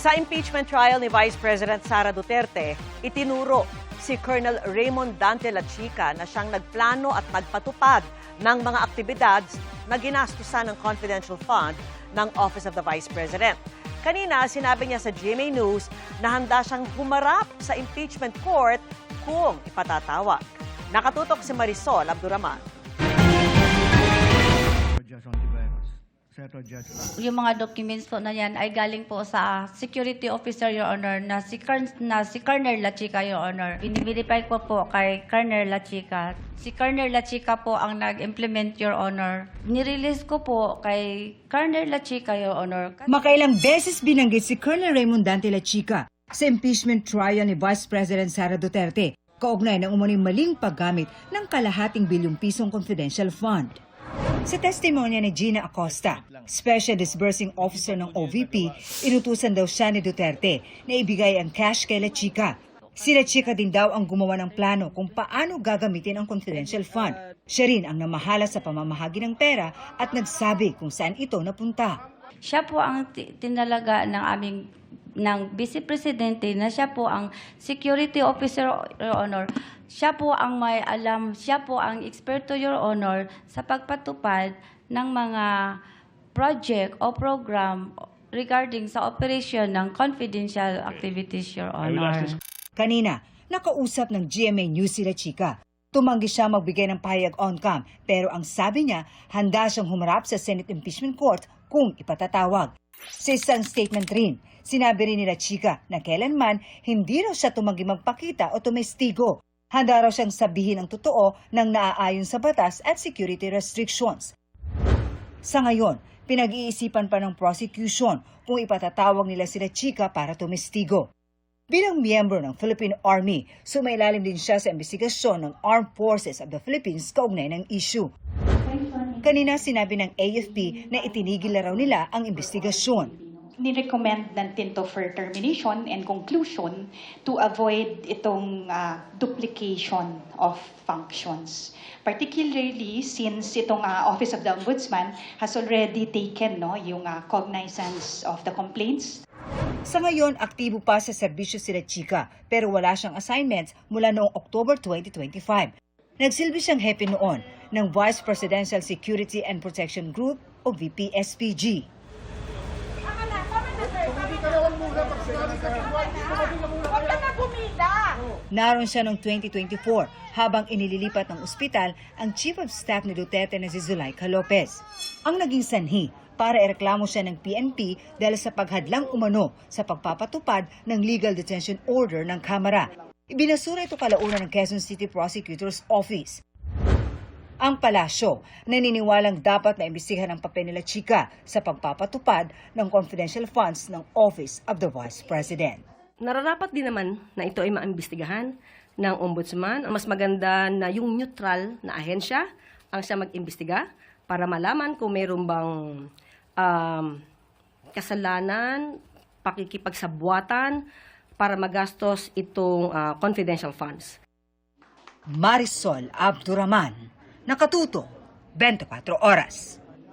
Sa impeachment trial ni Vice President Sara Duterte, itinuro si Colonel Raymond Dante Lachica na siyang nagplano at nagpatupad ng mga aktibidad na ginastusan ng confidential fund ng Office of the Vice President. Kanina, sinabi niya sa GMA News na handa siyang humarap sa impeachment court kung ipatatawag. Nakatutok si Marisol Abduraman. Yung mga documents po na yan ay galing po sa security officer, Your Honor, na si Colonel Lachica, Your Honor. Biniverify po kay Colonel Lachica. Si Colonel Lachica po ang nag-implement, Your Honor. Nirelease ko po kay Colonel Lachica, Your Honor. Makailang beses binanggit si Colonel Raymond Dante Lachica sa impeachment trial ni Vice President Sara Duterte, kaugnay ng umuning maling paggamit ng kalahating bilyong pisong confidential fund. Sa testimonya ni Gina Acosta, Special Disbursing Officer ng OVP, inutusan daw siya ni Duterte na ibigay ang cash kay Lachica. Si Lachica din daw ang gumawa ng plano kung paano gagamitin ang confidential fund. Siya rin ang namahala sa pamamahagi ng pera at nagsabi kung saan ito napunta. Siya po ang tinalaga ng Vice Presidente na siya po ang security officer, Your Honor. Siya po ang may alam, siya po ang eksperto, Your Honor, sa pagpatupad ng mga project o program regarding sa operation ng confidential activities, Your Honor. Kanina, nakausap ng GMA News si Lachica. Tumanggi siya magbigay ng pahayag on-cam, pero ang sabi niya, handa siyang humarap sa Senate Impeachment Court kung ipatatawag. Sa isang statement rin, sinabi rin ni Lachica na kailanman hindi raw siya tumanggi magpakita o tumestigo. Handa raw siyang sabihin ang totoo ng naaayon sa batas at security restrictions. Sa ngayon, pinag-iisipan pa ng prosecution kung ipatatawag nila si Lachica para tumestigo. Bilang miyembro ng Philippine Army, sumailalim din siya sa investigasyon ng Armed Forces of the Philippines kaugnay ng issue. Kanina sinabi ng AFP na itinigil na raw nila ang investigasyon. Ni-recommend natin to for termination and conclusion to avoid itong duplication of functions. Particularly since itong Office of the Ombudsman has already taken yung cognizance of the complaints. Sa ngayon, aktibo pa sa serbisyo si Lachica pero wala siyang assignments mula noong October 2025. Nagsilbi siyang hepe noon ng Vice Presidential Security and Protection Group o VP-SPG. Naroon siya noong 2024 habang inililipat ng ospital ang Chief of Staff ni Duterte na si Zulaika Lopez. Ang naging sanhi para ireklamo siya ng PNP dahil sa paghadlang umano sa pagpapatupad ng legal detention order ng Kamara. Ibinasura ito kalaunan ng Quezon City Prosecutor's Office. Ang palasyo, naniniwalang dapat na imbestigahan ang papel ni Lachica sa pagpapatupad ng confidential funds ng Office of the Vice President. Nararapat din naman na ito ay maimbestigahan ng ombudsman. Ang mas maganda na yung neutral na ahensya ang siya mag-imbestiga para malaman kung mayroon bang kasalanan, pakikipagsabuatan para magastos itong confidential funds. Marisol Abduraman, Nakatuto, 24 Oras.